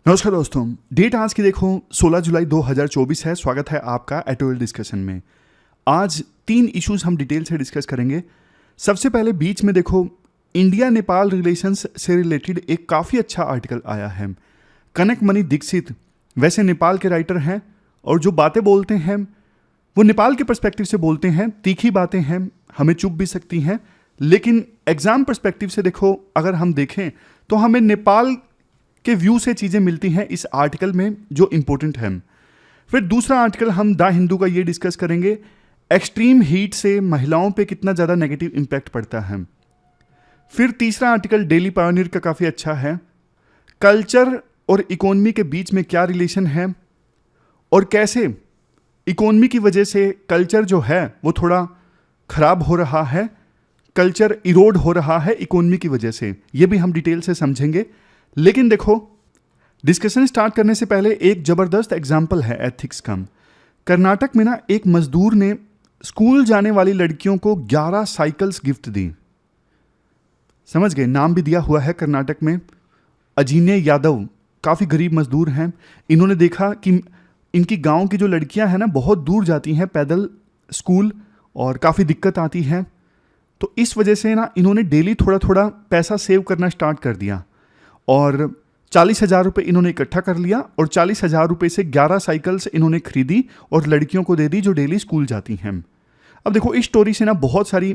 नमस्कार दोस्तों, डेट आज की देखो 16 जुलाई 2024 है। स्वागत है आपका एटोल डिस्कशन में। आज 3 इश्यूज हम डिटेल से डिस्कस करेंगे। सबसे पहले बीच में देखो इंडिया नेपाल रिलेशंस से रिलेटेड एक काफ़ी अच्छा आर्टिकल आया है। कनकमणि दीक्षित वैसे नेपाल के राइटर हैं और जो बातें बोलते हैं वो नेपाल के पर्सपेक्टिव से बोलते हैं। तीखी बातें हैं, हमें चुभ भी सकती हैं, लेकिन एग्जाम पर्सपेक्टिव से देखो अगर हम देखें तो हमें नेपाल के व्यू से चीज़ें मिलती हैं इस आर्टिकल में जो इंपॉर्टेंट है। फिर दूसरा आर्टिकल हम द हिंदू का ये डिस्कस करेंगे, एक्सट्रीम हीट से महिलाओं पे कितना ज़्यादा नेगेटिव इम्पैक्ट पड़ता है। फिर तीसरा आर्टिकल डेली पायोनियर का काफ़ी अच्छा है, कल्चर और इकोनॉमी के बीच में क्या रिलेशन है और कैसे इकोनॉमी की वजह से कल्चर जो है वो थोड़ा ख़राब हो रहा है, कल्चर इरोड हो रहा है इकोनॉमी की वजह से। ये भी हम डिटेल से समझेंगे। लेकिन देखो डिस्कशन स्टार्ट करने से पहले एक ज़बरदस्त एग्जाम्पल है एथिक्स का। कर्नाटक में ना एक मजदूर ने स्कूल जाने वाली लड़कियों को 11 साइकिल्स गिफ्ट दी। समझ गए, नाम भी दिया हुआ है कर्नाटक में। अजीने यादव काफ़ी गरीब मजदूर हैं। इन्होंने देखा कि इनकी गांव की जो लड़कियां हैं ना बहुत दूर जाती हैं पैदल स्कूल और काफ़ी दिक्कत आती है। तो इस वजह से ना इन्होंने डेली थोड़ा थोड़ा पैसा सेव करना स्टार्ट कर दिया और 40,000 रुपये इन्होंने इकट्ठा कर लिया और 40,000 रुपये से 11 साइकिल्स इन्होंने खरीदी और लड़कियों को दे दी जो डेली स्कूल जाती हैं। अब देखो इस स्टोरी से ना बहुत सारी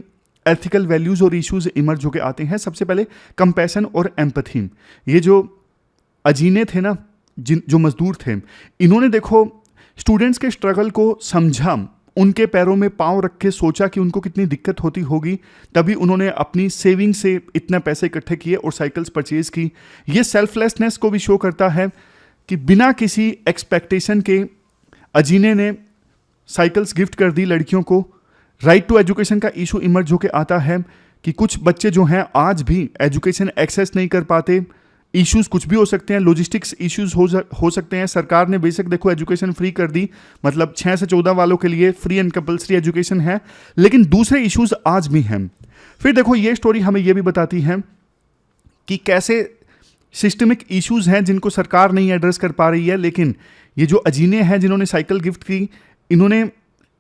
एथिकल वैल्यूज़ और इश्यूज इमर्ज होकर आते हैं। सबसे पहले कंपैशन और एम्पैथी। ये जो अजीने थे ना, जो मजदूर थे, इन्होंने देखो स्टूडेंट्स के स्ट्रगल को समझा, उनके पैरों में पाँव रख के सोचा कि उनको कितनी दिक्कत होती होगी, तभी उन्होंने अपनी सेविंग से इतने पैसे इकट्ठे किए और साइकिल्स परचेज की। ये सेल्फलेसनेस को भी शो करता है कि बिना किसी एक्सपेक्टेशन के अजीने ने साइकिल्स गिफ्ट कर दी लड़कियों को। राइट टू एजुकेशन का इशू इमर्ज होकर आता है कि कुछ बच्चे जो हैं आज भी एजुकेशन एक्सेस नहीं कर पाते। इश्यूज कुछ भी हो सकते हैं, लॉजिस्टिक्स इश्यूज हो सकते हैं। सरकार ने बेशक देखो एजुकेशन फ्री कर दी, मतलब 6 से 14 वालों के लिए फ्री एंड कंपल्सरी एजुकेशन है, लेकिन दूसरे इश्यूज आज भी हैं। फिर देखो ये स्टोरी हमें ये भी बताती है कि कैसे सिस्टमिक इश्यूज हैं जिनको सरकार नहीं एड्रेस कर पा रही है, लेकिन ये जो अजीने हैं जिन्होंने साइकिल गिफ्ट की, इन्होंने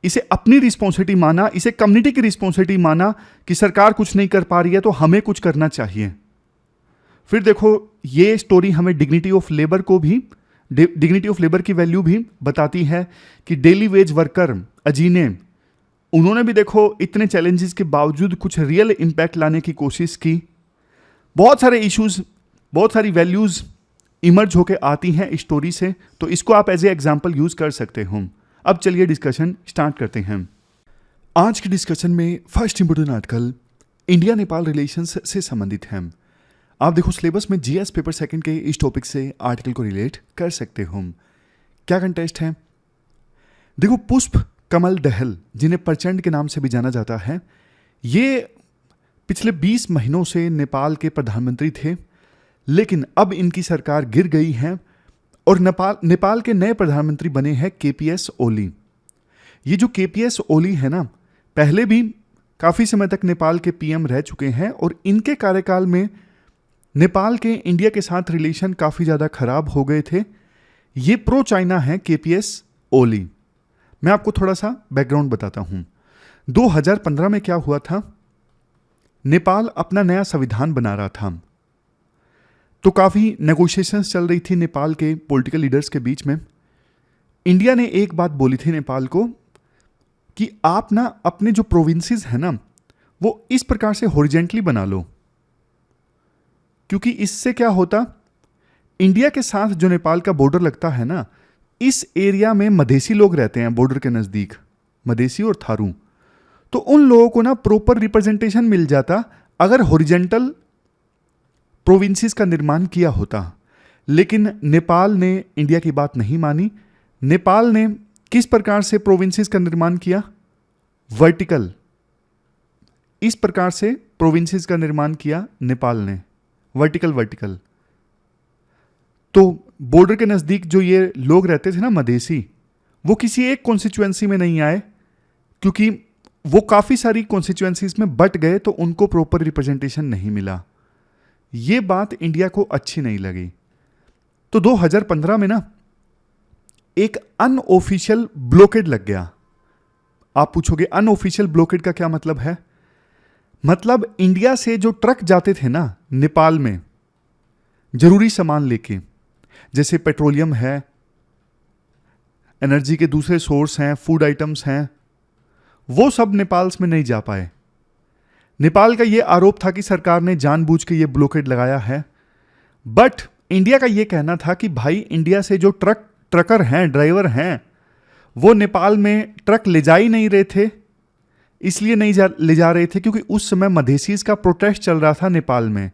इसे अपनी रिस्पॉन्सिबिलिटी माना, इसे कम्युनिटी की रिस्पॉन्सिबिलिटी माना कि सरकार कुछ नहीं कर पा रही है तो हमें कुछ करना चाहिए। फिर देखो ये स्टोरी हमें डिग्निटी ऑफ लेबर की वैल्यू भी बताती है कि डेली वेज वर्कर अजीने, उन्होंने भी देखो इतने चैलेंजेस के बावजूद कुछ रियल इम्पैक्ट लाने की कोशिश की। बहुत सारे इश्यूज, बहुत सारी वैल्यूज इमर्ज होके आती हैं इस स्टोरी से, तो इसको आप एज ए एग्जाम्पल यूज कर सकते हो। अब चलिए डिस्कशन स्टार्ट करते हैं। आज के डिस्कशन में first important article India Nepal relations से संबंधित है। आप देखो सिलेबस में जीएस पेपर सेकंड के इस टॉपिक से आर्टिकल को रिलेट कर सकते हो। क्या कंटेस्ट है? देखो पुष्प कमल दहल, जिन्हें प्रचंड के नाम से भी जाना जाता है, ये पिछले 20 महीनों से नेपाल के प्रधानमंत्री थे, लेकिन अब इनकी सरकार गिर गई है और नेपाल के नए प्रधानमंत्री बने हैं केपीएस ओली। ये जो केपीएस ओली है ना, पहले भी काफ़ी समय तक नेपाल के पीएम रह चुके हैं और इनके कार्यकाल में नेपाल के इंडिया के साथ रिलेशन काफ़ी ज़्यादा खराब हो गए थे। ये प्रो चाइना है केपीएस ओली। मैं आपको थोड़ा सा बैकग्राउंड बताता हूँ। 2015 में क्या हुआ था, नेपाल अपना नया संविधान बना रहा था, तो काफ़ी नेगोशिएशंस चल रही थी नेपाल के पॉलिटिकल लीडर्स के बीच में। इंडिया ने एक बात बोली थी नेपाल को कि आप ना अपने जो प्रोविंसेस हैं ना वो इस प्रकार से हॉरिजेंटली बना लो, क्योंकि इससे क्या होता, इंडिया के साथ जो नेपाल का बॉर्डर लगता है ना, इस एरिया में मधेसी लोग रहते हैं बॉर्डर के नज़दीक, मधेसी और थारू, तो उन लोगों को ना प्रॉपर रिप्रेजेंटेशन मिल जाता अगर हॉरिजेंटल प्रोविंसेस का निर्माण किया होता। लेकिन नेपाल ने इंडिया की बात नहीं मानी। नेपाल ने किस प्रकार से प्रोविंसेस का निर्माण किया? वर्टिकल। इस प्रकार से प्रोविंसेस का निर्माण किया नेपाल ने, वर्टिकल। तो बॉर्डर के नज़दीक जो ये लोग रहते थे ना मधेसी, वो किसी एक कॉन्स्टिट्यूएंसी में नहीं आए, क्योंकि वो काफ़ी सारी कॉन्स्टिट्यूएंसीज में बट गए तो उनको प्रॉपर रिप्रेजेंटेशन नहीं मिला। ये बात इंडिया को अच्छी नहीं लगी। तो 2015 में ना एक अनऑफिशियल ब्लॉकेड लग गया। आप पूछोगे अनऑफिशियल ब्लॉकेड का क्या मतलब है? मतलब इंडिया से जो ट्रक जाते थे ना नेपाल में जरूरी सामान लेके, जैसे पेट्रोलियम है, एनर्जी के दूसरे सोर्स हैं, फूड आइटम्स हैं, वो सब नेपाल में नहीं जा पाए। नेपाल का यह आरोप था कि सरकार ने जानबूझ के ये ब्लॉकेड लगाया है। बट इंडिया का यह कहना था कि भाई इंडिया से जो ट्रकर हैं, ड्राइवर हैं, वो नेपाल में ट्रक ले जा ही नहीं रहे थे। इसलिए नहीं ले जा रहे थे क्योंकि उस समय मधेसीज का प्रोटेस्ट चल रहा था नेपाल में,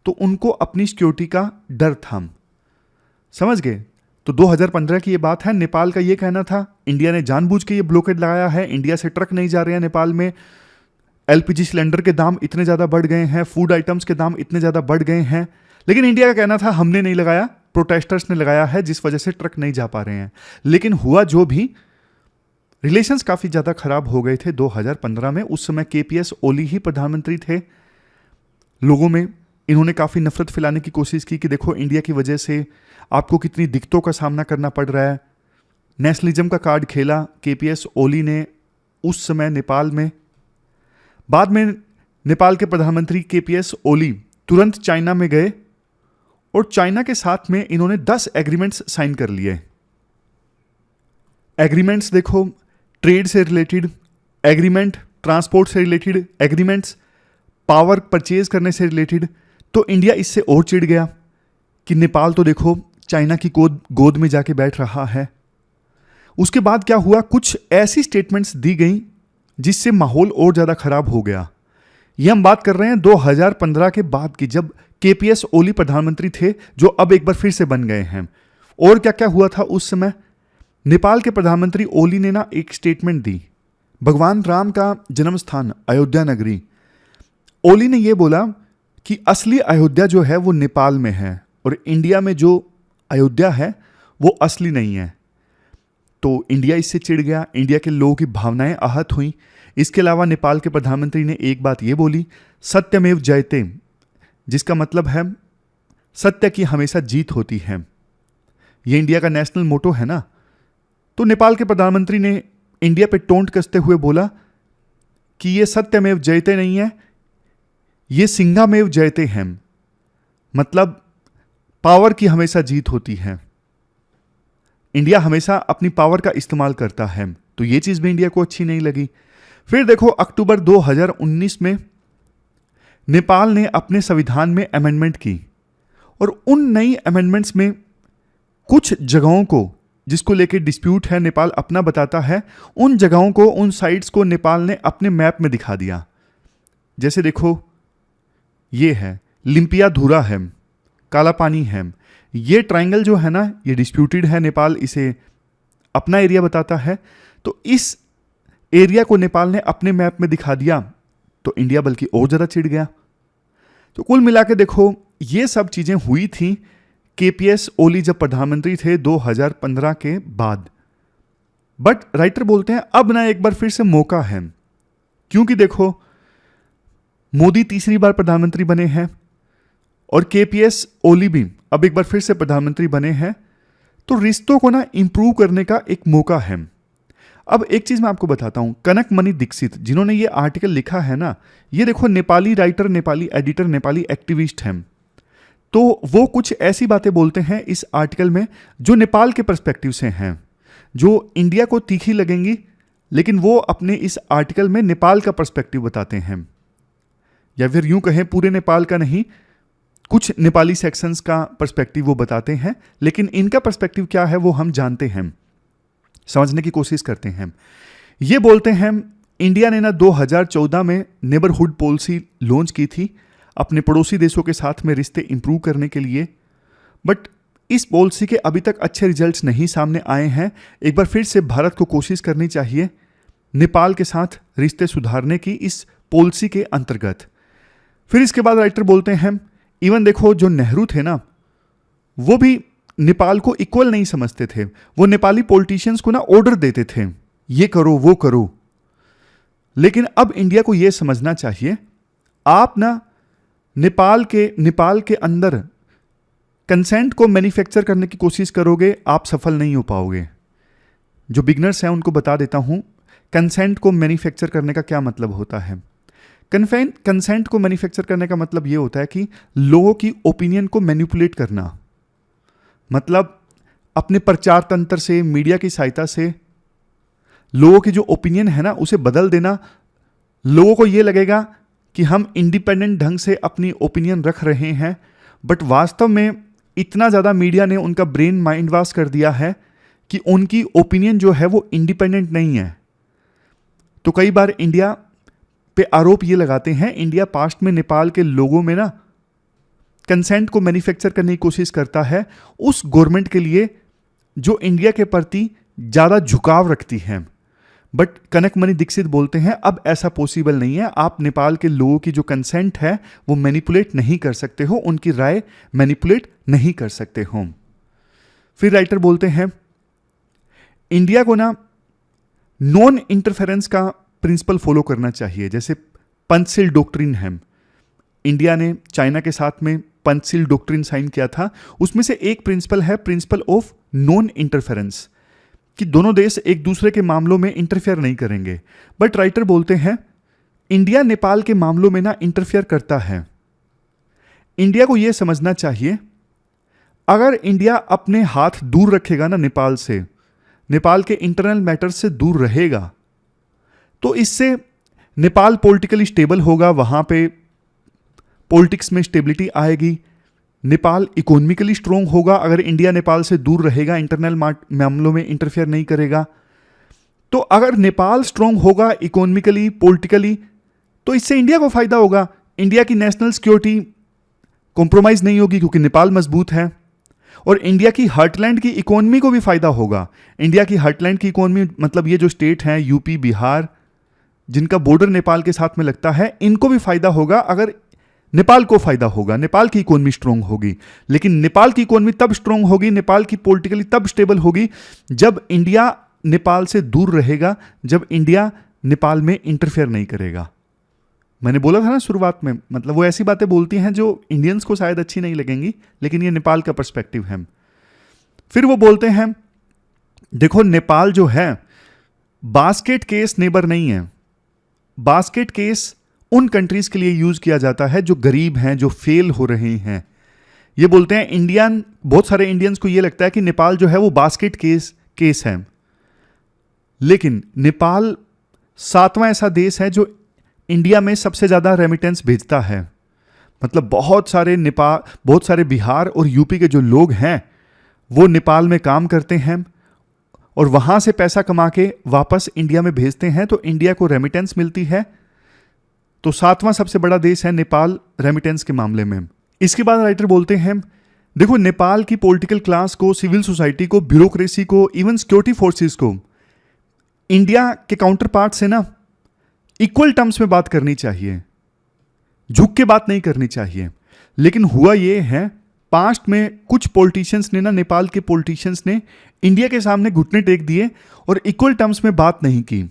तो उनको अपनी सिक्योरिटी का डर था। समझ गए? तो 2015 की ये बात है। नेपाल का ये कहना था इंडिया ने जानबूझ के ये ब्लॉकेड लगाया है, इंडिया से ट्रक नहीं जा रहे हैं नेपाल में, एलपीजी सिलेंडर के दाम इतने ज़्यादा बढ़ गए हैं, फूड आइटम्स के दाम इतने ज़्यादा बढ़ गए हैं। लेकिन इंडिया का कहना था हमने नहीं लगाया, प्रोटेस्टर्स ने लगाया है, जिस वजह से ट्रक नहीं जा पा रहे हैं। लेकिन हुआ जो भी, रिलेशंस काफ़ी ज़्यादा खराब हो गए थे 2015 में। उस समय केपीएस ओली ही प्रधानमंत्री थे। लोगों में इन्होंने काफ़ी नफरत फैलाने की कोशिश की कि देखो इंडिया की वजह से आपको कितनी दिक्कतों का सामना करना पड़ रहा है। नेशनलिज्म का कार्ड खेला केपीएस ओली ने उस समय नेपाल में। बाद में नेपाल के प्रधानमंत्री केपीएस ओली तुरंत चाइना में गए और चाइना के साथ में इन्होंने 10 एग्रीमेंट्स साइन कर लिए। एग्रीमेंट्स देखो, ट्रेड से रिलेटेड एग्रीमेंट, ट्रांसपोर्ट से रिलेटेड एग्रीमेंट्स, पावर परचेज करने से रिलेटेड। तो इंडिया इससे और चिढ़ गया कि नेपाल तो देखो चाइना की गोद में जाके बैठ रहा है। उसके बाद क्या हुआ, कुछ ऐसी स्टेटमेंट्स दी गई जिससे माहौल और ज़्यादा खराब हो गया। ये हम बात कर रहे हैं 2015 के बाद की, जब केपीएस ओली प्रधानमंत्री थे, जो अब एक बार फिर से बन गए हैं। और क्या क्या हुआ था उस समय? नेपाल के प्रधानमंत्री ओली ने ना एक स्टेटमेंट दी, भगवान राम का जन्म स्थान अयोध्या नगरी। ओली ने यह बोला कि असली अयोध्या जो है वो नेपाल में है और इंडिया में जो अयोध्या है वो असली नहीं है। तो इंडिया इससे चिढ़ गया, इंडिया के लोगों की भावनाएं आहत हुई। इसके अलावा नेपाल के प्रधानमंत्री ने एक बात ये बोली, सत्यमेव जयते, जिसका मतलब है सत्य की हमेशा जीत होती है। ये इंडिया का नेशनल मोटो है ना। तो नेपाल के प्रधानमंत्री ने इंडिया पे टोंट कसते हुए बोला कि ये सत्यमेव जयते नहीं है, ये सिंहामेव जयते हैं, मतलब पावर की हमेशा जीत होती है। इंडिया हमेशा अपनी पावर का इस्तेमाल करता है। तो ये चीज़ भी इंडिया को अच्छी नहीं लगी। फिर देखो अक्टूबर 2019 में नेपाल ने अपने संविधान में अमेंडमेंट की और उन नई अमेंडमेंट्स में कुछ जगहों को जिसको लेके डिस्प्यूट है, नेपाल अपना बताता है, उन जगहों को, उन साइट्स को नेपाल ने अपने मैप में दिखा दिया। जैसे देखो ये है लिम्पियाधुरा है, काला पानी है, ये ट्रायंगल जो है ना ये डिस्प्यूटेड है, नेपाल इसे अपना एरिया बताता है। तो इस एरिया को नेपाल ने अपने मैप में दिखा दिया तो इंडिया बल्कि और ज़्यादा चिढ़ गया। तो कुल मिला के देखो ये सब चीज़ें हुई थी केपीएस ओली जब प्रधानमंत्री थे 2015 के बाद। बट राइटर बोलते हैं अब ना एक बार फिर से मौका है, क्योंकि देखो मोदी तीसरी बार प्रधानमंत्री बने हैं और केपीएस ओली भी अब एक बार फिर से प्रधानमंत्री बने हैं। तो रिश्तों को ना इंप्रूव करने का एक मौका है। अब एक चीज मैं आपको बताता हूं, कनकमणि दीक्षित जिन्होंने ये आर्टिकल लिखा है ना, ये देखो Nepali writer, Nepali editor, Nepali activist हैं। तो वो कुछ ऐसी बातें बोलते हैं इस आर्टिकल में जो नेपाल के पर्सपेक्टिव से हैं, जो इंडिया को तीखी लगेंगी, लेकिन वो अपने इस आर्टिकल में नेपाल का पर्सपेक्टिव बताते हैं, या फिर यूं कहें पूरे नेपाल का नहीं, कुछ नेपाली सेक्शंस का पर्सपेक्टिव वो बताते हैं। लेकिन इनका पर्सपेक्टिव क्या है वो हम जानते हैं, समझने की कोशिश करते हैं। ये बोलते हैं इंडिया ने ना 2014 में नेबरहुड पॉलिसी लॉन्च की थी अपने पड़ोसी देशों के साथ में रिश्ते इंप्रूव करने के लिए। बट इस पॉलिसी के अभी तक अच्छे रिजल्ट्स नहीं सामने आए हैं। एक बार फिर से भारत को कोशिश करनी चाहिए नेपाल के साथ रिश्ते सुधारने की इस पॉलिसी के अंतर्गत। फिर इसके बाद राइटर बोलते हैं इवन देखो जो नेहरू थे ना, वो भी नेपाल को इक्वल नहीं समझते थे। वो नेपाली पॉलिटिशियंस को ना ऑर्डर देते थे, ये करो वो करो। लेकिन अब इंडिया को ये समझना चाहिए, आप ना नेपाल के अंदर कंसेंट को मैन्युफैक्चर करने की कोशिश करोगे, आप सफल नहीं हो पाओगे। जो बिगनर्स हैं उनको बता देता हूं कंसेंट को मैन्युफैक्चर करने का क्या मतलब होता है। कंसेंट को मैन्युफैक्चर करने का मतलब ये होता है कि लोगों की ओपिनियन को मैनिपुलेट करना, मतलब अपने प्रचार तंत्र से, मीडिया की सहायता से लोगों की जो ओपिनियन है ना उसे बदल देना। लोगों को ये लगेगा कि हम इंडिपेंडेंट ढंग से अपनी ओपिनियन रख रहे हैं, बट वास्तव में इतना ज़्यादा मीडिया ने उनका ब्रेन माइंड वॉश कर दिया है कि उनकी ओपिनियन जो है वो इंडिपेंडेंट नहीं है। तो कई बार इंडिया पे आरोप ये लगाते हैं, इंडिया पास्ट में नेपाल के लोगों में ना कंसेंट को मैन्युफैक्चर करने की कोशिश करता है उस गवर्नमेंट के लिए जो इंडिया के प्रति ज़्यादा झुकाव रखती है। बट कनकमणि दीक्षित बोलते हैं अब ऐसा पॉसिबल नहीं है, आप नेपाल के लोगों की जो कंसेंट है वो मैनिपुलेट नहीं कर सकते हो, उनकी राय मैनिपुलेट नहीं कर सकते हो। फिर राइटर बोलते हैं इंडिया को ना नॉन इंटरफेरेंस का प्रिंसिपल फॉलो करना चाहिए। जैसे पंचशील डॉक्ट्रिन है, इंडिया ने चाइना के साथ में पंचशील डॉक्ट्रिन साइन किया था, उसमें से एक प्रिंसिपल है प्रिंसिपल ऑफ नॉन इंटरफेरेंस, कि दोनों देश एक दूसरे के मामलों में इंटरफेयर नहीं करेंगे। बट राइटर बोलते हैं इंडिया नेपाल के मामलों में ना इंटरफेयर करता है। इंडिया को यह समझना चाहिए अगर इंडिया अपने हाथ दूर रखेगा ना नेपाल से, नेपाल के इंटरनल मैटर्स से दूर रहेगा, तो इससे नेपाल पॉलिटिकली स्टेबल होगा, वहां पे पॉलिटिक्स में स्टेबिलिटी आएगी, नेपाल इकोनॉमिकली स्ट्रोंग होगा अगर इंडिया नेपाल से दूर रहेगा, इंटरनल मामलों में इंटरफेयर नहीं करेगा। तो अगर नेपाल स्ट्रोंग होगा इकोनॉमिकली, पॉलिटिकली, तो इससे इंडिया को फायदा होगा। इंडिया की नेशनल सिक्योरिटी कॉम्प्रोमाइज नहीं होगी क्योंकि नेपाल मजबूत है, और इंडिया की हार्टलैंड की इकोनॉमी को भी फायदा होगा। इंडिया की हार्टलैंड की इकोनॉमी मतलब ये जो स्टेट हैं यूपी, बिहार, जिनका बॉर्डर नेपाल के साथ में लगता है, इनको भी फायदा होगा अगर नेपाल को फायदा होगा, नेपाल की इकोनॉमी स्ट्रोंग होगी। लेकिन नेपाल की इकोनॉमी तब स्ट्रोंग होगी, नेपाल की पॉलिटिकली तब स्टेबल होगी जब इंडिया नेपाल से दूर रहेगा, जब इंडिया नेपाल में इंटरफेयर नहीं करेगा। मैंने बोला था ना शुरुआत में, मतलब वो ऐसी बातें बोलती हैं जो इंडियंस को शायद अच्छी नहीं लगेंगी, लेकिन ये नेपाल का पर्सपेक्टिव है। फिर वो बोलते हैं देखो नेपाल जो है बास्केट केस नेबर नहीं है। बास्केट केस उन कंट्रीज के लिए यूज किया जाता है जो गरीब हैं, जो फेल हो रहे हैं। ये बोलते हैं इंडियन, बहुत सारे इंडियंस को ये लगता है कि नेपाल जो है वो बास्केट केस है, लेकिन नेपाल 7वां ऐसा देश है जो इंडिया में सबसे ज्यादा रेमिटेंस भेजता है। मतलब बहुत सारे बिहार और यूपी के जो लोग हैं वो नेपाल में काम करते हैं और वहां से पैसा कमा के वापस इंडिया में भेजते हैं, तो इंडिया को रेमिटेंस मिलती है। तो 7वां सबसे बड़ा देश है नेपाल रेमिटेंस के मामले में। इसके बाद राइटर बोलते हैं देखो नेपाल की पॉलिटिकल क्लास को, सिविल सोसाइटी को, ब्यूरोक्रेसी को, इवन सिक्योरिटी फोर्सेस को इंडिया के काउंटर पार्ट से ना इक्वल टर्म्स में बात करनी चाहिए, झुक के बात नहीं करनी चाहिए। लेकिन हुआ ये है पास्ट में कुछ पॉलिटिशियंस ने ना, नेपाल के पॉलिटिशियंस ने इंडिया के सामने घुटने टेक दिए और इक्वल टर्म्स में बात नहीं की।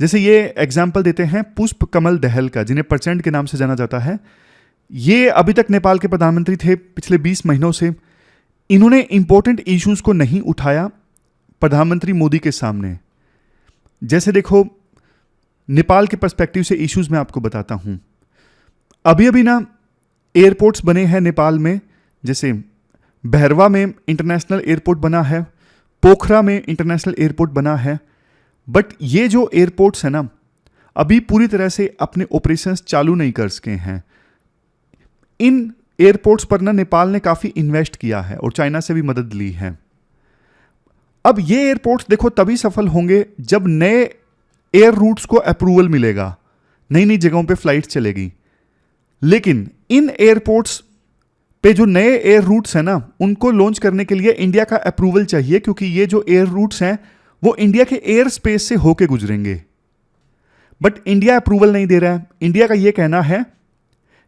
जैसे ये एग्जाम्पल देते हैं पुष्प कमल दहल का, जिन्हें प्रचंड के नाम से जाना जाता है। ये अभी तक नेपाल के प्रधानमंत्री थे पिछले 20 महीनों से। इन्होंने इंपॉर्टेंट इश्यूज को नहीं उठाया प्रधानमंत्री मोदी के सामने। जैसे देखो नेपाल के पर्सपेक्टिव से इश्यूज मैं आपको बताता हूं। अभी अभी ना एयरपोर्ट्स बने हैं नेपाल में, जैसे बहरवा में इंटरनेशनल एयरपोर्ट बना है, पोखरा में इंटरनेशनल एयरपोर्ट बना है। बट ये जो एयरपोर्ट्स है ना अभी पूरी तरह से अपने ऑपरेशंस चालू नहीं कर सके हैं। इन एयरपोर्ट्स पर ना नेपाल ने काफी इन्वेस्ट किया है और चाइना से भी मदद ली है। अब ये एयरपोर्ट्स देखो तभी सफल होंगे जब नए एयर रूट्स को अप्रूवल मिलेगा, नई नई जगहों पे फ्लाइट चलेगी। लेकिन इन एयरपोर्ट्स पे जो नए एयर रूट्स हैं ना उनको लॉन्च करने के लिए इंडिया का अप्रूवल चाहिए, क्योंकि ये जो एयर रूट्स हैं वो इंडिया के एयर स्पेस से होके गुजरेंगे। बट इंडिया अप्रूवल नहीं दे रहा है। इंडिया का ये कहना है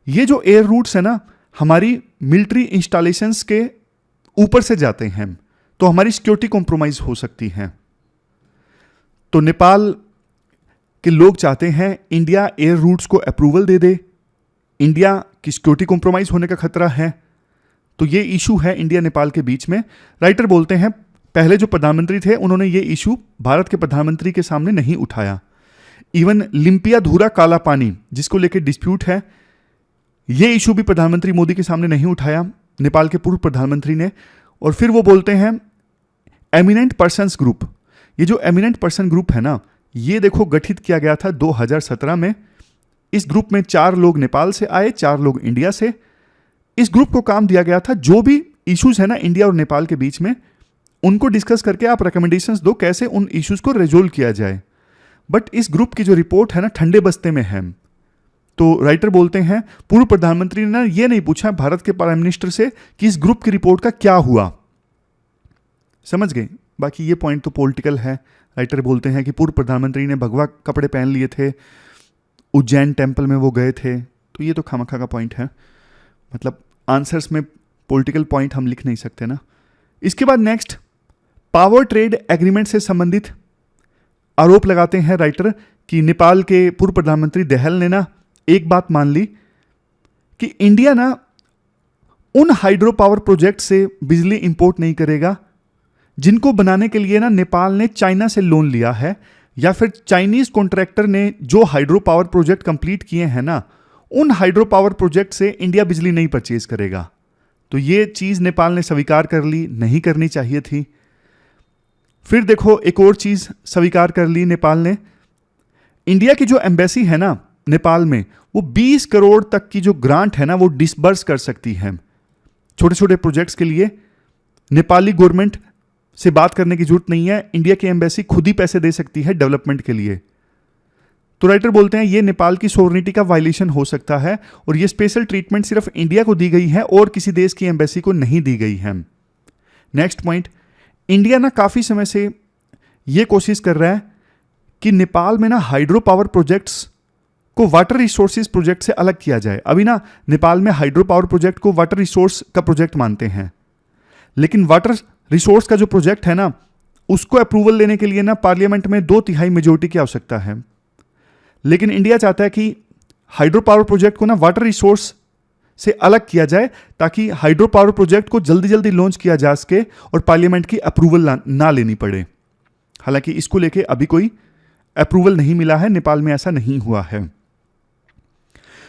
ये जो एयर रूट्स है ना हमारी मिलिट्री इंस्टॉलेशंस के ऊपर से जाते हैं, तो हमारी सिक्योरिटी कॉम्प्रोमाइज हो सकती है। तो नेपाल के लोग चाहते हैं इंडिया एयर रूट्स को अप्रूवल दे दे। इंडिया की सिक्योरिटी कॉम्प्रोमाइज होने का खतरा है, तो ये इशू है इंडिया नेपाल के बीच में। राइटर बोलते हैं पहले जो प्रधानमंत्री थे उन्होंने ये इशू भारत के प्रधानमंत्री के सामने नहीं उठाया। इवन लिम्पियाधुरा काला पानी जिसको लेकर डिस्प्यूट है, ये इशू भी प्रधानमंत्री मोदी के सामने नहीं उठाया नेपाल के पूर्व प्रधानमंत्री ने। और फिर वो बोलते हैं एमिनेंट पर्सन्स ग्रुप, ये जो एमिनेंट पर्सन ग्रुप है ना, ये देखो गठित किया गया था 2017 में। इस ग्रुप में 4 लोग नेपाल से आए, 4 लोग इंडिया से। इस ग्रुप को काम दिया गया था जो भी इश्यूज है ना इंडिया और नेपाल के बीच में, उनको डिस्कस करके आप रिकमेंडेशंस दो कैसे उन इश्यूज को रिजोल्व किया जाए। बट इस ग्रुप की जो रिपोर्ट है ना ठंडे बस्ते में है। तो राइटर बोलते हैं पूर्व प्रधानमंत्री ने ये नहीं पूछा भारत के प्राइम मिनिस्टर से कि इस ग्रुप की रिपोर्ट का क्या हुआ। समझ गए? बाकी ये पॉइंट तो पॉलिटिकल है। राइटर बोलते हैं कि पूर्व प्रधानमंत्री ने भगवा कपड़े पहन लिए थे, उज्जैन टेम्पल में वो गए थे, तो ये तो खामखा का पॉइंट है। मतलब आंसर्स में पॉलिटिकल पॉइंट हम लिख नहीं सकते ना। इसके बाद नेक्स्ट पावर ट्रेड एग्रीमेंट से संबंधित आरोप लगाते हैं राइटर कि नेपाल के पूर्व प्रधानमंत्री दहल ने ना एक बात मान ली कि इंडिया ना उन हाइड्रो पावर प्रोजेक्ट से बिजली इंपोर्ट नहीं करेगा जिनको बनाने के लिए ना नेपाल ने चाइना से लोन लिया है, या फिर चाइनीज कॉन्ट्रैक्टर ने जो हाइड्रो पावर प्रोजेक्ट कंप्लीट किए हैं ना, उन हाइड्रो पावर प्रोजेक्ट से इंडिया बिजली नहीं परचेज करेगा। तो ये चीज नेपाल ने स्वीकार कर ली, नहीं करनी चाहिए थी। फिर देखो एक और चीज स्वीकार कर ली नेपाल ने, इंडिया की जो एम्बेसी है ना नेपाल में, वो 20 करोड़ तक की जो ग्रांट है ना वो डिसबर्स कर सकती है छोटे छोटे प्रोजेक्ट्स के लिए। नेपाली गवर्नमेंट से बात करने की जरूरत नहीं है, इंडिया की एम्बेसी खुद ही पैसे दे सकती है डेवलपमेंट के लिए। तो राइटर बोलते हैं ये नेपाल की सोवरेनिटी का वायलेशन हो सकता है और ये स्पेशल ट्रीटमेंट सिर्फ इंडिया को दी गई है और किसी देश की एम्बेसी को नहीं दी गई है। नेक्स्ट पॉइंट, इंडिया ना काफी समय से ये कोशिश कर रहा है कि नेपाल में ना हाइड्रो पावर प्रोजेक्ट्स को वाटर रिसोर्सेज प्रोजेक्ट से अलग किया जाए। अभी ना नेपाल में हाइड्रो पावर प्रोजेक्ट को वाटर रिसोर्स का प्रोजेक्ट मानते हैं, लेकिन वाटर रिसोर्स का जो प्रोजेक्ट है ना उसको अप्रूवल लेने के लिए ना पार्लियामेंट में 2/3 मेजोरिटी की आवश्यकता है। लेकिन इंडिया चाहता है कि हाइड्रो पावर प्रोजेक्ट को ना वाटर रिसोर्स से अलग किया जाए ताकि हाइड्रो पावर प्रोजेक्ट को जल्दी जल्दी लॉन्च किया जा सके और पार्लियामेंट की अप्रूवल ना लेनी पड़े। हालांकि इसको लेके अभी कोई अप्रूवल नहीं मिला है, नेपाल में ऐसा नहीं हुआ है।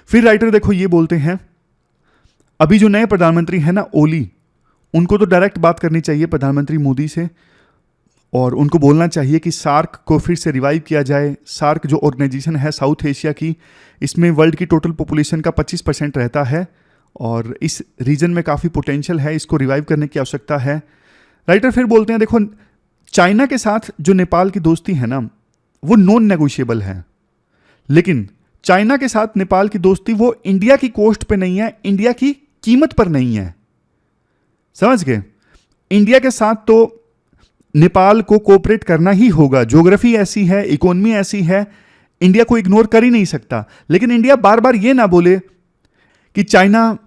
फिर राइटर देखो ये बोलते हैं अभी जो नए प्रधानमंत्री है ना ओली, उनको तो डायरेक्ट बात करनी चाहिए प्रधानमंत्री मोदी से और उनको बोलना चाहिए कि सार्क को फिर से रिवाइव किया जाए। सार्क जो ऑर्गेनाइजेशन है साउथ एशिया की, इसमें वर्ल्ड की टोटल पॉपुलेशन का 25% रहता है और इस रीजन में काफ़ी पोटेंशियल है, इसको रिवाइव करने की आवश्यकता है। राइटर फिर बोलते हैं देखो चाइना के साथ जो नेपाल की दोस्ती है ना वो नॉन नेगोशिएबल है, लेकिन चाइना के साथ नेपाल की दोस्ती वो इंडिया की कॉस्ट पे नहीं है, इंडिया की कीमत पर नहीं है। समझ गए? इंडिया के साथ तो नेपाल को कोऑपरेट करना ही होगा, ज्योग्राफी ऐसी है, इकोनॉमी ऐसी है, इंडिया को इग्नोर कर ही नहीं सकता। लेकिन इंडिया बार बार ये ना बोले कि चाइना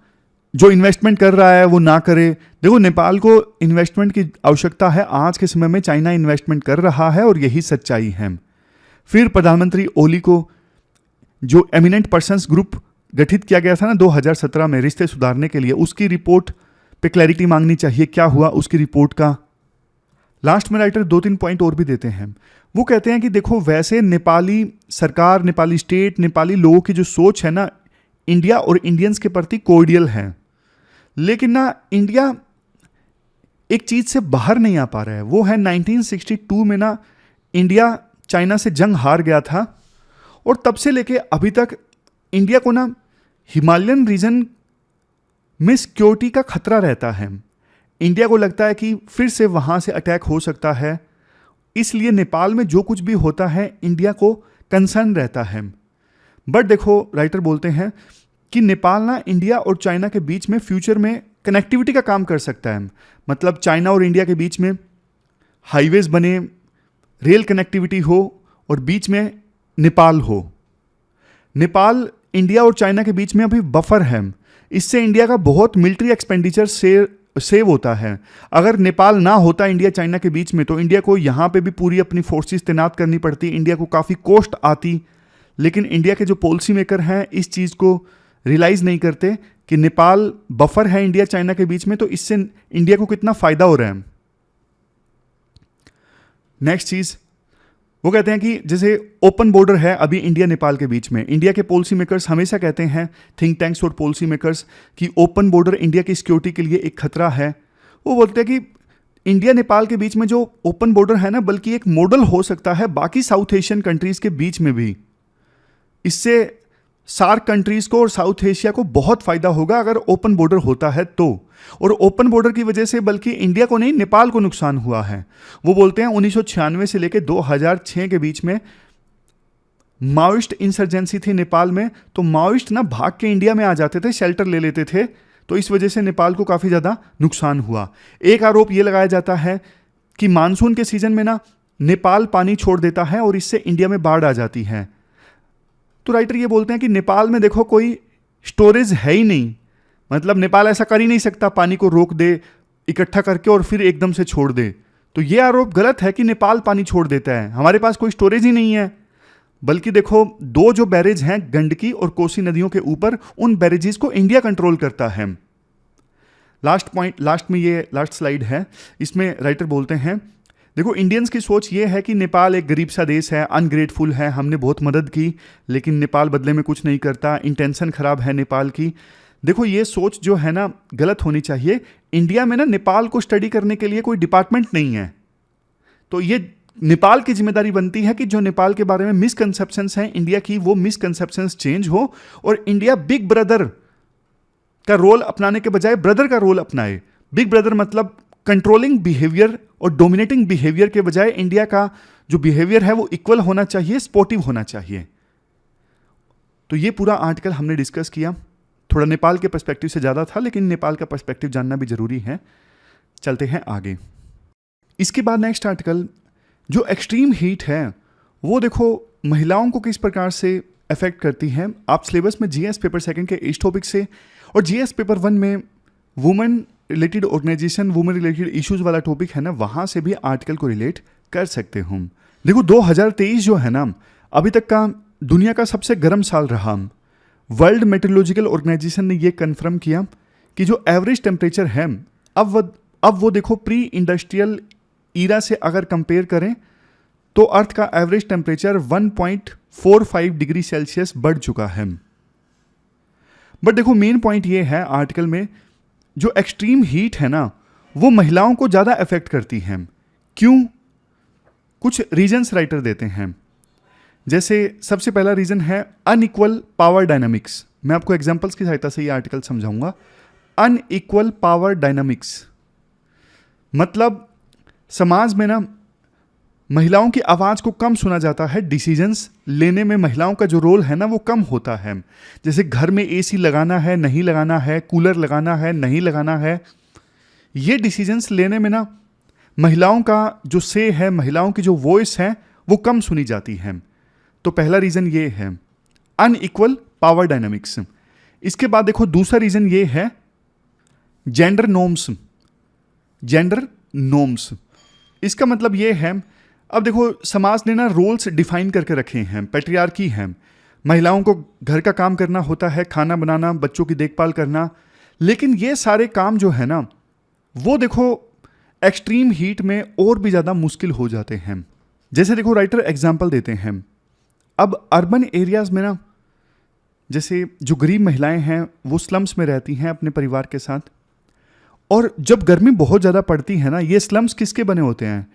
जो इन्वेस्टमेंट कर रहा है वो ना करे। देखो नेपाल को इन्वेस्टमेंट की आवश्यकता है, आज के समय में चाइना इन्वेस्टमेंट कर रहा है और यही सच्चाई है। फिर प्रधानमंत्री ओली को जो एमिनेंट पर्सन्स ग्रुप गठित किया गया था ना 2017 में रिश्ते सुधारने के लिए, उसकी रिपोर्ट पे क्लैरिटी मांगनी चाहिए, क्या हुआ उसकी रिपोर्ट का। लास्ट में राइटर 2-3 पॉइंट और भी देते हैं। वो कहते हैं कि देखो वैसे नेपाली सरकार, नेपाली स्टेट, नेपाली लोगों की जो सोच है ना इंडिया और इंडियंस के प्रति कोर्डियल है, लेकिन ना इंडिया एक चीज से बाहर नहीं आ पा रहा है। वो है 1962 में ना इंडिया चाइना से जंग हार गया था और तब से लेके अभी तक इंडिया को ना हिमालयन रीजन में सिक्योरिटी का खतरा रहता है। इंडिया को लगता है कि फिर से वहां से अटैक हो सकता है, इसलिए नेपाल में जो कुछ भी होता है इंडिया को कंसर्न रहता है। बट देखो राइटर बोलते हैं कि नेपाल ना इंडिया और चाइना के बीच में फ्यूचर में कनेक्टिविटी का काम कर सकता है। मतलब चाइना और इंडिया के बीच में हाईवेज बने, रेल कनेक्टिविटी हो और बीच में नेपाल हो। नेपाल इंडिया और चाइना के बीच में अभी बफर है, इससे इंडिया का बहुत मिलिट्री एक्सपेंडिचर सेव होता है। अगर नेपाल ना होता इंडिया चाइना के बीच में तो इंडिया को यहाँ पे भी पूरी अपनी फोर्सेस तैनात करनी पड़ती, इंडिया को काफ़ी कॉस्ट आती। लेकिन इंडिया के जो पॉलिसी मेकर हैं इस चीज़ को रियलाइज़ नहीं करते कि नेपाल बफर है इंडिया चाइना के बीच में, तो इससे इंडिया को कितना फायदा हो रहा है। नेक्स्ट चीज वो कहते हैं कि जैसे ओपन बॉर्डर है अभी इंडिया नेपाल के बीच में, इंडिया के पॉलिसी मेकर्स हमेशा कहते हैं, थिंक टैंक्स और पॉलिसी मेकर्स, कि ओपन बॉर्डर इंडिया की सिक्योरिटी के लिए एक खतरा है। वो बोलते हैं कि इंडिया नेपाल के बीच में जो ओपन बॉर्डर है ना, बल्कि एक मॉडल हो सकता है बाकी साउथ एशियन कंट्रीज के बीच में भी। इससे सार्क कंट्रीज को और साउथ एशिया को बहुत फायदा होगा अगर ओपन बॉर्डर होता है तो। और ओपन बॉर्डर की वजह से बल्कि इंडिया को नहीं, नेपाल को नुकसान हुआ है। वो बोलते हैं 1996 से लेकर 2006 के बीच में माओइस्ट इंसर्जेंसी थी नेपाल में, तो माओइस्ट ना भाग के इंडिया में आ जाते थे, शेल्टर ले लेते थे, तो इस वजह से नेपाल को काफ़ी ज़्यादा नुकसान हुआ। एक आरोप ये लगाया जाता है कि मानसून के सीजन में ना नेपाल पानी छोड़ देता है और इससे इंडिया में बाढ़ आ जाती है। तो राइटर ये बोलते हैं कि नेपाल में देखो कोई स्टोरेज है ही नहीं, मतलब नेपाल ऐसा कर ही नहीं सकता पानी को रोक दे इकट्ठा करके और फिर एकदम से छोड़ दे। तो ये आरोप गलत है कि नेपाल पानी छोड़ देता है, हमारे पास कोई स्टोरेज ही नहीं है। बल्कि देखो दो जो बैरेज हैं गंडकी और कोसी नदियों के ऊपर, उन बैरेजेस को इंडिया कंट्रोल करता है। लास्ट पॉइंट, लास्ट में ये लास्ट स्लाइड है, इसमें राइटर बोलते हैं देखो इंडियंस की सोच ये है कि नेपाल एक गरीब सा देश है, अनग्रेटफुल है, हमने बहुत मदद की लेकिन नेपाल बदले में कुछ नहीं करता, इंटेंशन खराब है नेपाल की। देखो ये सोच जो है ना गलत होनी चाहिए। इंडिया में ना नेपाल को स्टडी करने के लिए कोई डिपार्टमेंट नहीं है, तो ये नेपाल की जिम्मेदारी बनती है कि जो नेपाल के बारे में मिसकंसेप्शंस हैं इंडिया की, वो मिसकंसेप्शंस चेंज हो और इंडिया बिग ब्रदर का रोल अपनाने के बजाय ब्रदर का रोल अपनाए। बिग ब्रदर मतलब कंट्रोलिंग बिहेवियर और डोमिनेटिंग बिहेवियर के बजाय इंडिया का जो बिहेवियर है वो इक्वल होना चाहिए, सपोर्टिव होना चाहिए। तो ये पूरा आर्टिकल हमने डिस्कस किया, थोड़ा नेपाल के पर्सपेक्टिव से ज़्यादा था, लेकिन नेपाल का पर्सपेक्टिव जानना भी जरूरी है। चलते हैं आगे। इसके बाद नेक्स्ट आर्टिकल, जो एक्सट्रीम हीट है वो देखो महिलाओं को किस प्रकार से अफेक्ट करती है। आप सिलेबस में जीएस पेपर सेकंड के इस टॉपिक से और जीएस पेपर 1 में women related organisation, women related issues वाला टॉपिक है ना, वहाँ से भी आर्टिकल को रिलेट कर सकते हो। देखो 2023 जो है ना अभी तक का दुनिया का सबसे गर्म साल रहा। वर्ल्ड मेट्रोलॉजिकल ऑर्गेनाइजेशन ने ये कन्फर्म किया कि जो एवरेज टेम्परेचर है अब वो देखो प्री इंडस्ट्रियल ईरा से अगर कंपेयर करें तो अर्थ का एवरेज टेम्परेचर 1.45 डिग्री सेल्सियस बढ़ चुका है। बट देखो मेन पॉइंट ये है आर्टिकल में, जो एक्सट्रीम हीट है ना वो महिलाओं को ज़्यादा अफेक्ट करती है। क्यों? कुछ रीजन्स राइटर देते हैं। जैसे सबसे पहला रीज़न है अनइक्वल पावर डायनामिक्स। मैं आपको एग्जांपल्स की सहायता से ये आर्टिकल समझाऊंगा। अनइक्वल पावर डायनामिक्स मतलब समाज में ना महिलाओं की आवाज़ को कम सुना जाता है, डिसीजंस लेने में महिलाओं का जो रोल है ना वो कम होता है। जैसे घर में एसी लगाना है नहीं लगाना है, कूलर लगाना है नहीं लगाना है, ये डिसीजंस लेने में ना महिलाओं का जो से है, महिलाओं की जो वॉइस है वो कम सुनी जाती है। तो पहला रीज़न ये है अनइक्वल पावर डायनामिक्स। इसके बाद देखो दूसरा रीज़न ये है जेंडर नॉर्म्स। जेंडर नॉर्म्स इसका मतलब ये है, अब देखो समाज ने ना रोल्स डिफाइन करके रखे हैं, पैट्रियार्की है, महिलाओं को घर का काम करना होता है, खाना बनाना, बच्चों की देखभाल करना, लेकिन ये सारे काम जो है ना वो देखो एक्सट्रीम हीट में और भी ज़्यादा मुश्किल हो जाते हैं। जैसे देखो राइटर एग्जाम्पल देते हैं, अब अर्बन एरियाज़ में ना जैसे जो गरीब महिलाएं हैं वो स्लम्स में रहती हैं अपने परिवार के साथ, और जब गर्मी बहुत ज़्यादा पड़ती है ना, ये स्लम्स किसके बने होते हैं?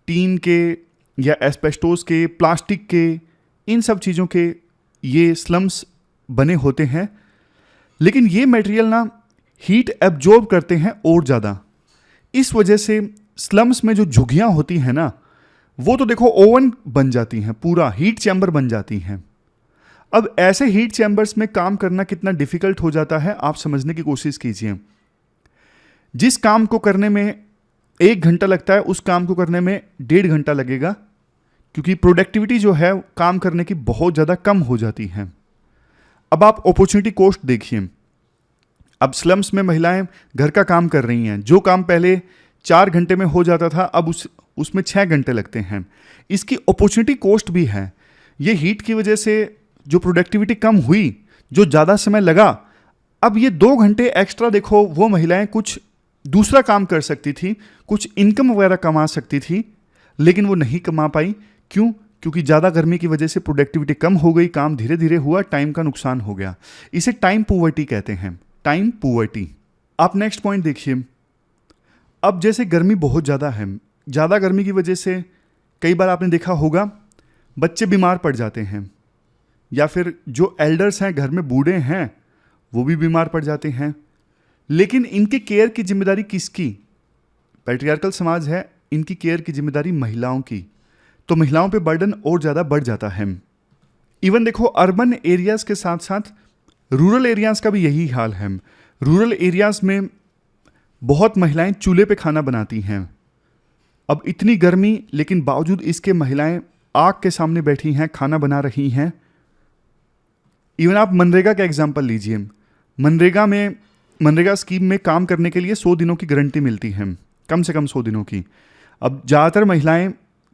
टीन के या एस्बेस्टोस के, प्लास्टिक के, इन सब चीज़ों के ये स्लम्स बने होते हैं। लेकिन ये मटेरियल ना हीट एब्जॉर्ब करते हैं और ज़्यादा। इस वजह से स्लम्स में जो झुग्गियाँ होती हैं ना वो तो देखो ओवन बन जाती हैं, पूरा हीट चैम्बर बन जाती हैं। अब ऐसे हीट चैम्बर्स में काम करना कितना डिफ़िकल्ट हो जाता है आप समझने की कोशिश कीजिए। जिस काम को करने में 1 घंटा लगता है उस काम को करने में 1.5 घंटा लगेगा, क्योंकि प्रोडक्टिविटी जो है काम करने की बहुत ज़्यादा कम हो जाती है। अब आप अपॉर्चुनिटी कॉस्ट देखिए। अब स्लम्स में महिलाएं घर का काम कर रही हैं, जो काम पहले 4 घंटे में हो जाता था अब उसमें 6 घंटे लगते हैं। इसकी अपॉर्चुनिटी कॉस्ट भी है। ये हीट की वजह से जो प्रोडक्टिविटी कम हुई, जो ज़्यादा समय लगा, अब ये 2 घंटे एक्स्ट्रा देखो वो महिलाएं कुछ दूसरा काम कर सकती थी, कुछ इनकम वगैरह कमा सकती थी, लेकिन वो नहीं कमा पाई। क्यों? क्योंकि ज़्यादा गर्मी की वजह से प्रोडक्टिविटी कम हो गई, काम धीरे धीरे हुआ, टाइम का नुकसान हो गया। इसे टाइम पुवर्टी कहते हैं, टाइम पुवर्टी। आप नेक्स्ट पॉइंट देखिए। अब जैसे गर्मी बहुत ज़्यादा है, ज़्यादा गर्मी की वजह से कई बार आपने देखा होगा बच्चे बीमार पड़ जाते हैं, या फिर जो एल्डर्स हैं घर में, बूढ़े हैं, वो भी बीमार पड़ जाते हैं। लेकिन इनके केयर की जिम्मेदारी किसकी? पैट्रियार्कल समाज है, इनकी केयर की जिम्मेदारी महिलाओं की, तो महिलाओं पे बर्डन और ज़्यादा बढ़ जाता है। इवन देखो अर्बन एरियाज़ के साथ साथ रूरल एरियाज़ का भी यही हाल है। रूरल एरियाज़ में बहुत महिलाएं चूल्हे पे खाना बनाती हैं। अब इतनी गर्मी, लेकिन बावजूद इसके महिलाएं आग के सामने बैठी हैं, खाना बना रही हैं। इवन आप मनरेगा का एग्जांपल लीजिए। मनरेगा स्कीम में काम करने के लिए 100 दिनों की गारंटी मिलती है, कम से कम 100 दिनों की। अब ज़्यादातर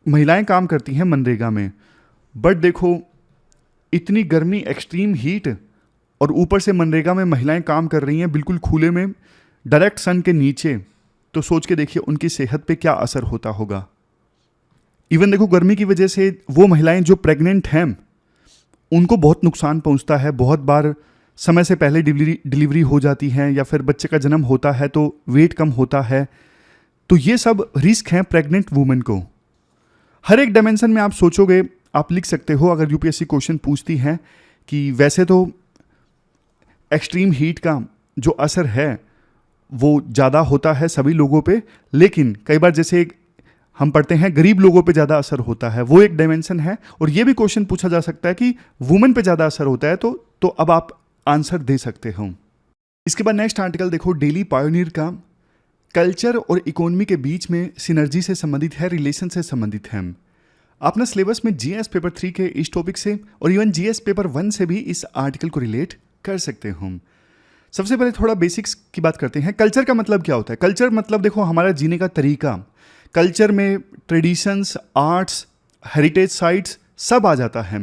महिलाएं काम करती हैं मनरेगा में, बट देखो इतनी गर्मी, एक्सट्रीम हीट, और ऊपर से मनरेगा में महिलाएं काम कर रही हैं बिल्कुल खुले में, डायरेक्ट सन के नीचे। तो सोच के देखिए उनकी सेहत पे क्या असर होता होगा। इवन देखो गर्मी की वजह से वो महिलाएं जो प्रेग्नेंट हैं उनको बहुत नुकसान पहुंचता है। बहुत बार समय से पहले डिलीवरी हो जाती है, या फिर बच्चे का जन्म होता है तो वेट कम होता है। तो ये सब रिस्क हैं प्रेग्नेंट वुमेन को। हर एक डायमेंशन में आप सोचोगे, आप लिख सकते हो। अगर यूपीएससी क्वेश्चन पूछती है कि वैसे तो एक्सट्रीम हीट का जो असर है वो ज़्यादा होता है सभी लोगों पे, लेकिन कई बार जैसे हम पढ़ते हैं गरीब लोगों पे ज़्यादा असर होता है, वो एक डायमेंशन है। और ये भी क्वेश्चन पूछा जा सकता है कि वुमेन पे ज़्यादा असर होता है, तो अब आप आंसर दे सकते हो। इसके बाद नेक्स्ट आर्टिकल देखो, डेली पायोनियर का कल्चर और इकोनॉमी के बीच में सिनर्जी से संबंधित है, रिलेशन से संबंधित है। अपना सिलेबस में जीएस पेपर 3 के इस टॉपिक से और इवन जीएस पेपर 1 से भी इस आर्टिकल को रिलेट कर सकते हो। सबसे पहले थोड़ा बेसिक्स की बात करते हैं। कल्चर का मतलब क्या होता है? कल्चर मतलब देखो हमारा जीने का तरीका। कल्चर में ट्रेडिशंस, आर्ट्स, हेरिटेज साइट्स सब आ जाता है।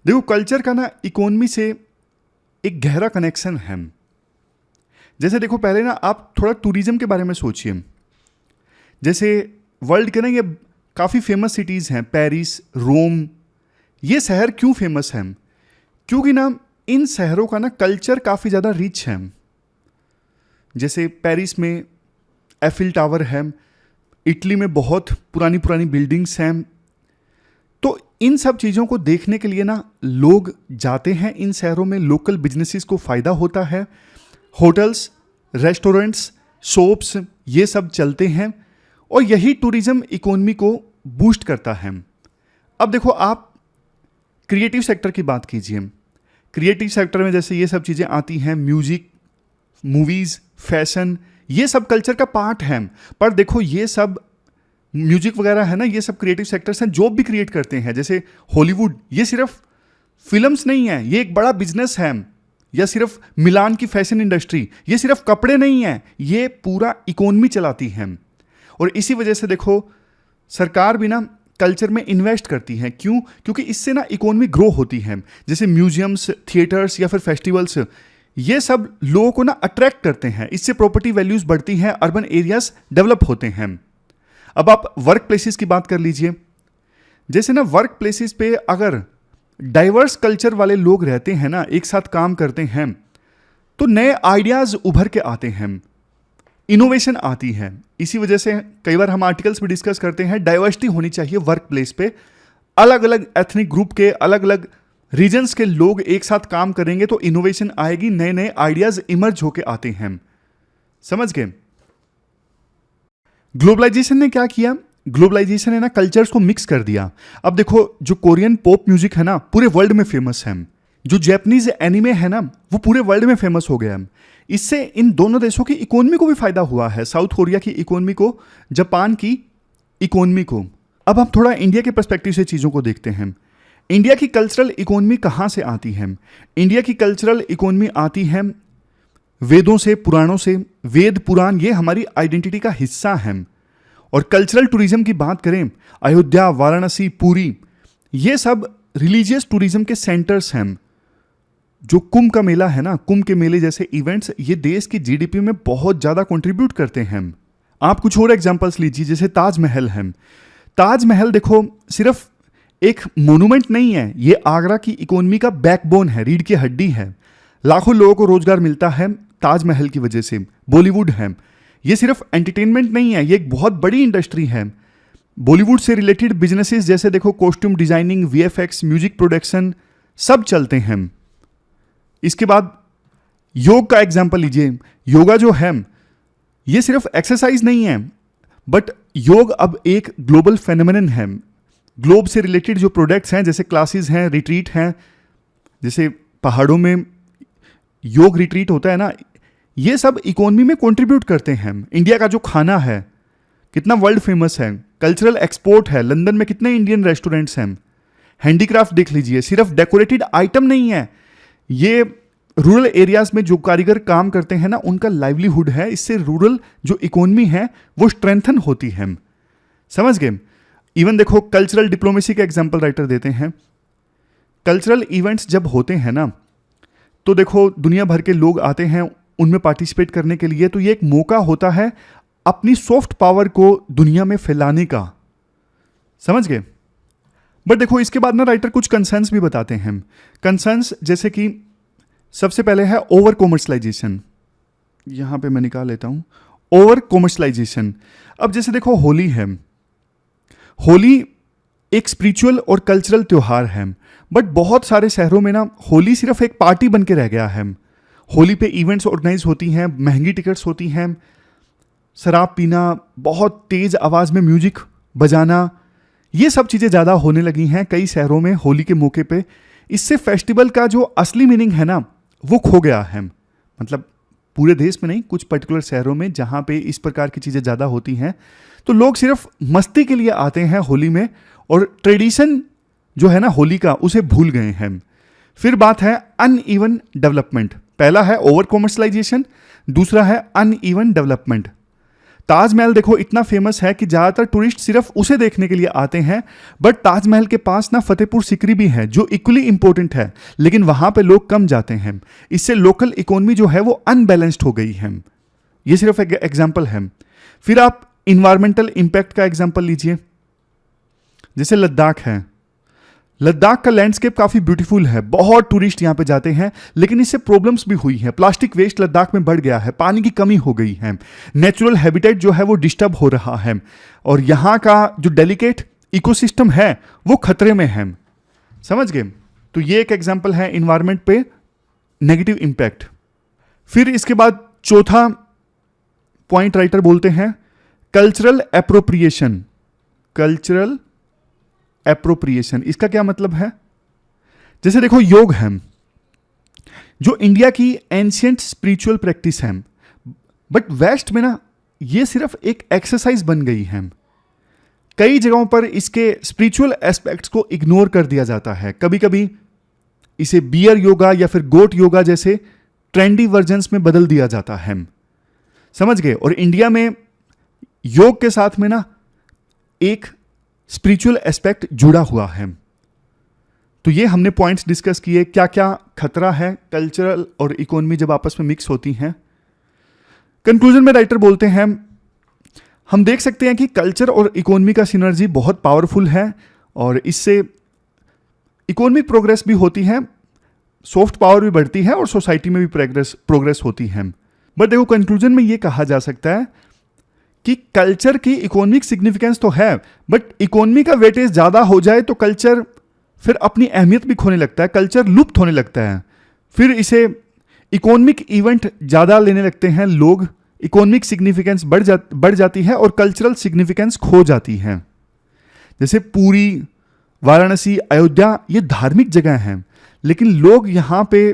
देखो कल्चर का ना इकोनॉमी से एक गहरा कनेक्शन है। जैसे देखो पहले ना आप थोड़ा टूरिज्म के बारे में सोचिए। जैसे वर्ल्ड के ना ये काफ़ी फेमस सिटीज़ हैं, पेरिस, रोम। ये शहर क्यों फेमस हैं? क्योंकि ना इन शहरों का ना कल्चर काफ़ी ज़्यादा रिच है। जैसे पेरिस में एफिल टावर है, इटली में बहुत पुरानी पुरानी बिल्डिंग्स हैं। तो इन सब चीज़ों को देखने के लिए ना लोग जाते हैं इन शहरों में। लोकल बिजनेसेस को फ़ायदा होता है। होटल्स, रेस्टोरेंट्स, शॉप्स ये सब चलते हैं और यही टूरिज्म इकोनॉमी को बूस्ट करता है। अब देखो आप क्रिएटिव सेक्टर की बात कीजिए। क्रिएटिव सेक्टर में जैसे ये सब चीज़ें आती हैं, म्यूजिक, मूवीज़, फैशन, ये सब कल्चर का पार्ट है। पर देखो ये सब म्यूजिक वगैरह है ना, ये सब क्रिएटिव सेक्टर्स हैं, जॉब भी क्रिएट करते हैं। जैसे हॉलीवुड, ये सिर्फ फिल्म्स नहीं है, ये एक बड़ा बिजनेस है। या सिर्फ मिलान की फैशन इंडस्ट्री, ये सिर्फ कपड़े नहीं है, ये पूरा इकोनॉमी चलाती है। और इसी वजह से देखो सरकार भी ना कल्चर में इन्वेस्ट करती है। क्यों? क्योंकि इससे ना इकोनॉमी ग्रो होती है। जैसे म्यूजियम्स, थिएटर्स या फिर फेस्टिवल्स, ये सब लोगों को ना अट्रैक्ट करते हैं। इससे प्रॉपर्टी वैल्यूज बढ़ती हैं, अर्बन एरियाज डेवलप होते हैं। अब आप वर्क प्लेसेस की बात कर लीजिए। जैसे ना वर्क प्लेसेस पे अगर डाइवर्स कल्चर वाले लोग रहते हैं ना, एक साथ काम करते हैं, तो नए आइडियाज उभर के आते हैं, इनोवेशन आती है। इसी वजह से कई बार हम आर्टिकल्स भी डिस्कस करते हैं, डाइवर्सिटी होनी चाहिए वर्क प्लेस पे। अलग अलग एथनिक ग्रुप के, अलग अलग रीजन्स के लोग एक साथ काम करेंगे तो इनोवेशन आएगी, नए नए आइडियाज इमर्ज होके आते हैं। समझ गए? ग्लोबलाइजेशन ने क्या किया? ग्लोबलाइजेशन ने ना कल्चर्स को मिक्स कर दिया। अब देखो जो कोरियन पॉप म्यूजिक है ना, पूरे वर्ल्ड में फेमस है। जो जैपनीज एनिमे है ना, वो पूरे वर्ल्ड में फेमस हो गया। इससे इन दोनों देशों की इकोनॉमी को भी फायदा हुआ है। साउथ कोरिया की इकोनॉमी को, जापान की इकोनॉमी को। अब हम थोड़ा इंडिया के पर्सपेक्टिव से चीज़ों को देखते हैं। इंडिया की कल्चरल इकोनॉमी कहाँ से आती है? इंडिया की कल्चरल इकोनॉमी आती है वेदों से, पुराणों से। वेद पुराण ये हमारी आइडेंटिटी का हिस्सा है। और कल्चरल टूरिज्म की बात करें, अयोध्या, वाराणसी, पुरी, ये सब रिलीजियस टूरिज्म के सेंटर्स हैं। जो कुंभ का मेला है ना, कुंभ के मेले जैसे इवेंट्स ये देश की जीडीपी में बहुत ज़्यादा कंट्रीब्यूट करते हैं। आप कुछ और एग्जांपल्स लीजिए, जैसे ताजमहल है। ताजमहल देखो सिर्फ एक मोनूमेंट नहीं है, ये आगरा की इकोनॉमी का बैकबोन है, रीढ़ की हड्डी है। लाखों लोगों को रोजगार मिलता है ताजमहल की वजह से। बॉलीवुड है, ये सिर्फ एंटरटेनमेंट नहीं है, ये एक बहुत बड़ी इंडस्ट्री है। बॉलीवुड से रिलेटेड बिजनेसेस जैसे देखो costume designing, VFX, music production सब चलते हैं। इसके बाद योग का एग्जांपल लीजिए। योगा जो है ये सिर्फ एक्सरसाइज नहीं है, बट योग अब एक ग्लोबल फेनोमेनन है। ग्लोब से रिलेटेड जो प्रोडक्ट्स हैं, जैसे क्लासेस हैं, रिट्रीट हैं, जैसे पहाड़ों में योग रिट्रीट होता है ना, ये सब इकोनॉमी में कंट्रीब्यूट करते हैं। इंडिया का जो खाना है कितना वर्ल्ड फेमस है, कल्चरल एक्सपोर्ट है, लंदन में कितने इंडियन रेस्टोरेंट्स हैं। हैंडीक्राफ्ट देख लीजिए, सिर्फ डेकोरेटेड आइटम नहीं है, ये रूरल एरियाज में जो कारीगर काम करते हैं ना, उनका लाइवलीहुड है। इससे रूरल जो इकोनॉमी है वो स्ट्रेंथन होती है। समझ गए। इवन देखो कल्चरल डिप्लोमेसी का एग्जांपल राइटर देते हैं। कल्चरल इवेंट्स जब होते हैं ना, तो देखो दुनिया भर के लोग आते हैं उनमें पार्टिसिपेट करने के लिए, तो ये एक मौका होता है अपनी सॉफ्ट पावर को दुनिया में फैलाने का। समझ गए। बट देखो इसके बाद ना राइटर कुछ कंसर्न्स भी बताते हैं। कंसर्न्स जैसे कि सबसे पहले है ओवर कॉमर्शलाइजेशन। यहां पे मैं निकाल लेता हूं, ओवर कॉमर्शलाइजेशन। अब जैसे देखो होली है, होली एक स्पिरिचुअल और कल्चरल त्योहार है, बट बहुत सारे शहरों में ना होली सिर्फ एक पार्टी बन के रह गया है। होली पे इवेंट्स ऑर्गेनाइज होती हैं, महंगी टिकट्स होती हैं, शराब पीना, बहुत तेज आवाज में म्यूजिक बजाना, ये सब चीजें ज्यादा होने लगी हैं कई शहरों में होली के मौके पे। इससे फेस्टिवल का जो असली मीनिंग है ना वो खो गया है। मतलब पूरे देश में नहीं, कुछ पर्टिकुलर शहरों में जहां पे इस प्रकार की चीजें ज्यादा होती हैं, तो लोग सिर्फ मस्ती के लिए आते हैं होली में, और ट्रेडिशन जो है ना होली का उसे भूल गए हैं। फिर बात है अनइवन डेवलपमेंट। पहला है ओवर कॉमर्शलाइजेशन, दूसरा है अनइवन डेवलपमेंट। ताजमहल देखो इतना फेमस है कि ज्यादातर टूरिस्ट सिर्फ उसे देखने के लिए आते हैं, बट ताजमहल के पास ना फतेहपुर सिकरी भी है जो इक्वली इंपॉर्टेंट है, लेकिन वहां पे लोग कम जाते हैं। इससे लोकल इकोनॉमी जो है वो अनबैलेंस्ड हो गई है। ये सिर्फ एक एग्जाम्पल है। फिर आप इन्वायरमेंटल इंपैक्ट का एग्जाम्पल लीजिए, जैसे लद्दाख है। लद्दाख का लैंडस्केप काफी ब्यूटीफुल है, बहुत टूरिस्ट यहां पे जाते हैं, लेकिन इससे प्रॉब्लम्स भी हुई हैं। प्लास्टिक वेस्ट लद्दाख में बढ़ गया है, पानी की कमी हो गई है, नेचुरल हैबिटेट जो है वो डिस्टर्ब हो रहा है, और यहां का जो डेलिकेट इकोसिस्टम है वो खतरे में है। समझ गए। तो ये एक एग्जाम्पल है इन्वायरमेंट पे नेगेटिव इंपैक्ट। फिर इसके बाद चौथा पॉइंट राइटर बोलते हैं कल्चरल एप्रोप्रिएशन। कल्चरल एप्रोप्रिएशन, इसका क्या मतलब है? जैसे देखो योग है, जो इंडिया की एंशियंट स्पिरिचुअल प्रैक्टिस है, बट वेस्ट में ना ये सिर्फ एक एक्सरसाइज बन गई है। कई जगहों पर इसके स्पिरिचुअल एस्पेक्ट्स को इग्नोर कर दिया जाता है। कभी कभी इसे बियर योगा या फिर गोट योगा जैसे ट्रेंडी वर्जन्स में बदल दिया जाता है। समझ गए। और इंडिया में योग के साथ में ना एक स्पिरिचुअल एस्पेक्ट जुड़ा हुआ है। तो ये हमने पॉइंट्स डिस्कस किए, क्या क्या खतरा है कल्चरल और इकोनॉमी जब आपस में मिक्स होती हैं। कंक्लूजन में राइटर बोलते हैं हम देख सकते हैं कि कल्चर और इकोनॉमी का सिनर्जी बहुत पावरफुल है, और इससे इकोनॉमिक प्रोग्रेस भी होती है, सॉफ्ट पावर भी बढ़ती है, और सोसाइटी में भी प्रोग्रेस होती है। बट देखो कंक्लूजन में ये कहा जा सकता है कि कल्चर की इकोनॉमिक सिग्निफिकेंस तो है, बट इकोनॉमी का वेटेज ज्यादा हो जाए तो कल्चर फिर अपनी अहमियत भी खोने लगता है, कल्चर लुप्त होने लगता है। फिर इसे इकोनॉमिक इवेंट ज्यादा लेने लगते हैं लोग, इकोनॉमिक सिग्निफिकेंस बढ़ जाती है और कल्चरल सिग्निफिकेंस खो जाती है। जैसे पुरी, वाराणसी, अयोध्या ये धार्मिक जगह हैं, लेकिन लोग यहां पे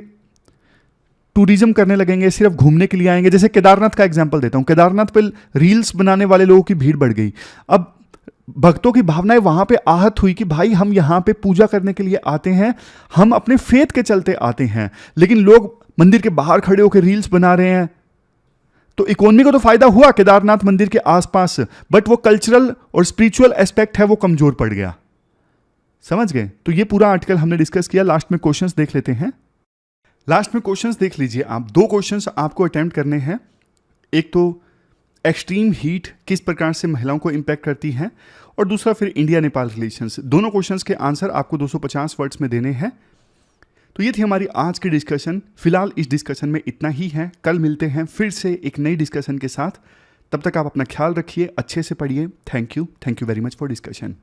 टूरिज्म करने लगेंगे, सिर्फ घूमने के लिए आएंगे। जैसे केदारनाथ का एग्जांपल देता हूं, केदारनाथ पे रील्स बनाने वाले लोगों की भीड़ बढ़ गई। अब भक्तों की भावनाएं वहां पे आहत हुई कि भाई हम यहां पे पूजा करने के लिए आते हैं, हम अपने फेथ के चलते आते हैं, लेकिन लोग मंदिर के बाहर खड़े होकर रील्स बना रहे हैं। तो इकोनॉमी को तो फायदा हुआ केदारनाथ मंदिर के आसपास, बट वो कल्चरल और स्पिरिचुअल एस्पेक्ट है वो कमजोर पड़ गया। समझ गए। तो ये पूरा आर्टिकल हमने डिस्कस किया। लास्ट में क्वेश्चंस देख लेते हैं। लास्ट में क्वेश्चंस देख लीजिए आप। 2 क्वेश्चंस आपको अटेम्प्ट करने हैं। एक तो एक्सट्रीम हीट किस प्रकार से महिलाओं को इम्पैक्ट करती है, और दूसरा फिर इंडिया नेपाल रिलेशंस। दोनों क्वेश्चंस के आंसर आपको 250 वर्ड्स में देने हैं। तो ये थी हमारी आज की डिस्कशन। फिलहाल इस डिस्कशन में इतना ही है। कल मिलते हैं फिर से एक नई डिस्कशन के साथ। तब तक आप अपना ख्याल रखिए, अच्छे से पढ़िए। Thank you very much for discussion.